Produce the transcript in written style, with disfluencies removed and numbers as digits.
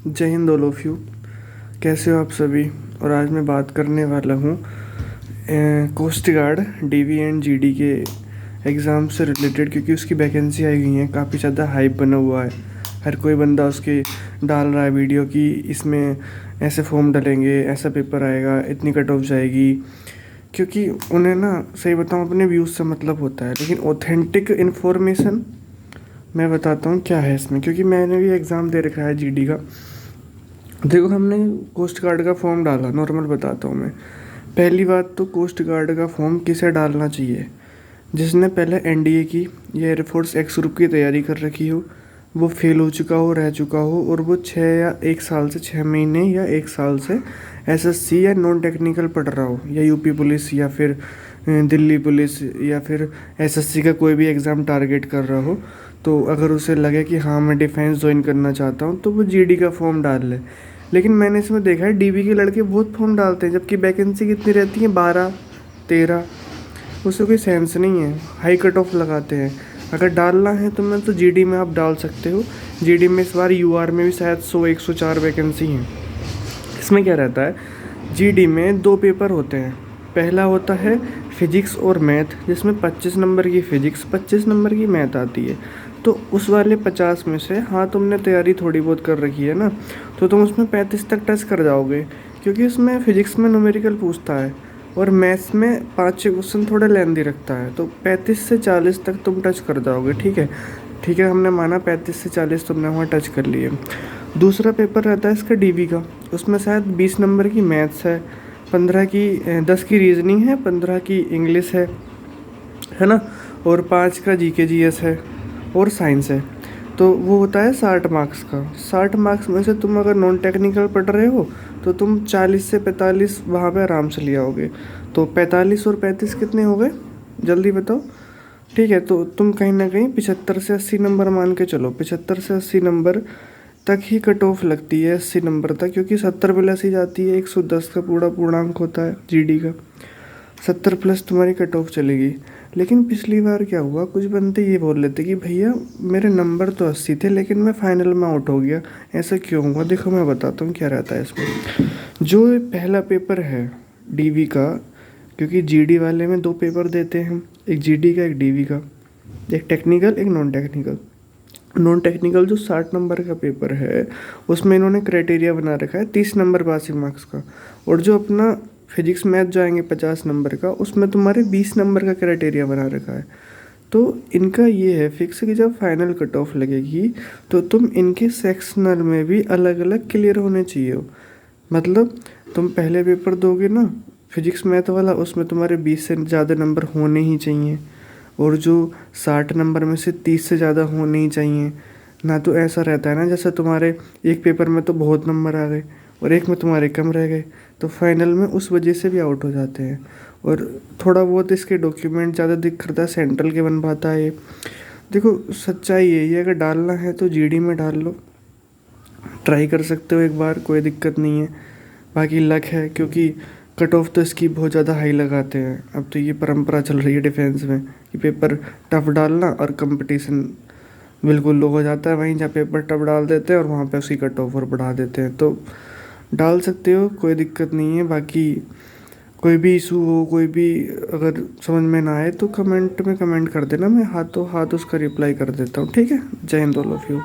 जय Hind all of you. कैसे हो आप सभी। और आज मैं बात करने वाला हूँ coast guard DV and GD के एग्ज़ाम से रिलेटेड, क्योंकि उसकी वैकेंसी आई हुई है। काफ़ी ज़्यादा हाइप बना हुआ है, हर कोई बंदा उसके डाल रहा है वीडियो कि इसमें ऐसे फॉर्म डलेंगे, ऐसा पेपर आएगा, इतनी कट ऑफ जाएगी। क्योंकि उन्हें ना, सही बताऊँ, अपने व्यूज़ से मतलब होता है, लेकिन ऑथेंटिक इन्फॉर्मेशन मैं बताता हूँ क्या है इसमें। क्योंकि मैंने भी एग्ज़ाम दे रखा है जीडी का। देखो, हमने कोस्ट गार्ड का फॉर्म डाला, नॉर्मल बताता हूँ मैं। पहली बात तो कोस्ट गार्ड का फॉर्म किसे डालना चाहिए? जिसने पहले एनडीए की या एयरफोर्स एक्स ग्रुप की तैयारी कर रखी हो, वो फेल हो चुका हो, रह चुका हो, और वो 1 साल से 6 महीने या 1 साल से एसएससी या नॉन टेक्निकल पढ़ रहा हो, या यूपी पुलिस या फिर दिल्ली पुलिस या फिर एसएससी का कोई भी एग्ज़ाम टारगेट कर रहा हो। तो अगर उसे लगे कि हाँ, मैं डिफेंस ज्वाइन करना चाहता हूँ, तो वो जीडी का फॉर्म डाल ले। लेकिन मैंने इसमें देखा है डीबी के लड़के बहुत फॉर्म डालते हैं, जबकि वैकेंसी कितनी रहती है, 12-13। उससे कोई सेंस नहीं है, हाई कट ऑफ लगाते हैं। अगर डालना है तो मैं तो जीडी में आप डाल सकते हो। जीडी में इस बार यूआर में भी शायद 100-104 वैकेंसी हैं। इसमें क्या रहता है, जीडी में 2 पेपर होते हैं। पहला होता है फिजिक्स और मैथ, जिसमें 25 नंबर की फ़िज़िक्स, 25 नंबर की मैथ आती है। तो उस वाले 50 में से, हाँ, तुमने तैयारी थोड़ी बहुत कर रखी है ना, तो तुम उसमें 35 तक टच कर जाओगे। क्योंकि उसमें फ़िज़िक्स में न्यूमेरिकल पूछता है और मैथ्स में 5-6 क्वेश्चन थोड़े लेंदी रखता है, तो 35 से 40 तक तुम टच कर जाओगे। ठीक है, ठीक है, हमने माना 35 से 40 तुमने वहाँ टच कर लिए। दूसरा पेपर रहता है इसका डीबी का। उसमें शायद 20 नंबर की मैथ्स है, 10 की रीजनिंग है, 15 की इंग्लिश है ना, और 5 का जीके जीएस है और साइंस है। तो वो होता है 60 मार्क्स का। 60 मार्क्स में से तुम अगर नॉन टेक्निकल पढ़ रहे हो तो तुम 40 से 45 वहाँ पे आराम से ले आओगे। तो 45 और 35 कितने हो गए, जल्दी बताओ। ठीक है, तो तुम कहीं ना कहीं 75 से 80 नंबर मान के चलो। 75 से 80 नंबर तक ही कट ऑफ लगती है, 80 नंबर तक, क्योंकि 70 प्लस ही जाती है। 110 का पूरा पूर्णांक होता है जीडी का, 70 प्लस तुम्हारी कट ऑफ चलेगी। लेकिन पिछली बार क्या हुआ, कुछ बंदे ये बोल लेते कि भैया मेरे नंबर तो 80 थे लेकिन मैं फाइनल में आउट हो गया। ऐसा क्यों हुआ? देखो, मैं बताता हूँ क्या रहता है इसमें। जो पहला पेपर है डीवी का, क्योंकि जीडी वाले में 2 पेपर देते हैं, एक जीडी का एक डीवी का, एक टेक्निकल एक नॉन टेक्निकल। नॉन टेक्निकल जो 60 नंबर का पेपर है, उसमें इन्होंने क्राइटेरिया बना रखा है 30 नंबर पासिंग मार्क्स का। और जो अपना फिजिक्स मैथ जो आएंगे 50 नंबर का, उसमें तुम्हारे 20 नंबर का क्राइटेरिया बना रखा है। तो इनका ये है फिक्स कि जब फाइनल कट ऑफ लगेगी तो तुम इनके सेक्शनल में भी अलग अलग क्लियर होने चाहिए हो। मतलब तुम पहले पेपर दोगे ना फिजिक्स मैथ वाला, उसमें तुम्हारे 20 से ज़्यादा नंबर होने ही चाहिए, और जो 60 नंबर में से 30 से ज़्यादा होने ही चाहिए ना। तो ऐसा रहता है ना, जैसे तुम्हारे एक पेपर में तो बहुत नंबर आ गए और एक में तुम्हारे कम रह गए, तो फाइनल में उस वजह से भी आउट हो जाते हैं। और थोड़ा बहुत इसके डॉक्यूमेंट ज़्यादा दिख करता है, सेंट्रल के बन पाता है ये। देखो, सच्चाई यही है, अगर डालना है तो जीडी में डाल लो, ट्राई कर सकते हो एक बार, कोई दिक्कत नहीं है। बाकी लक है, क्योंकि कट ऑफ तो इसकी बहुत ज़्यादा हाई लगाते हैं। अब तो ये परंपरा चल रही है डिफेंस में कि पेपर टफ डालना और कंपटीशन बिल्कुल लो हो जाता है वहीं, जहाँ पेपर टफ डाल देते हैं और वहाँ पे उसकी कट ऑफ और बढ़ा देते हैं। तो डाल सकते हो, कोई दिक्कत नहीं है। बाकी कोई भी इशू हो, कोई भी अगर समझ में ना आए तो कमेंट में कमेंट कर देना, मैं हाथों हाथ उसका रिप्लाई कर देता हूँ। ठीक है, जय हिंद ऑल ऑफ यू।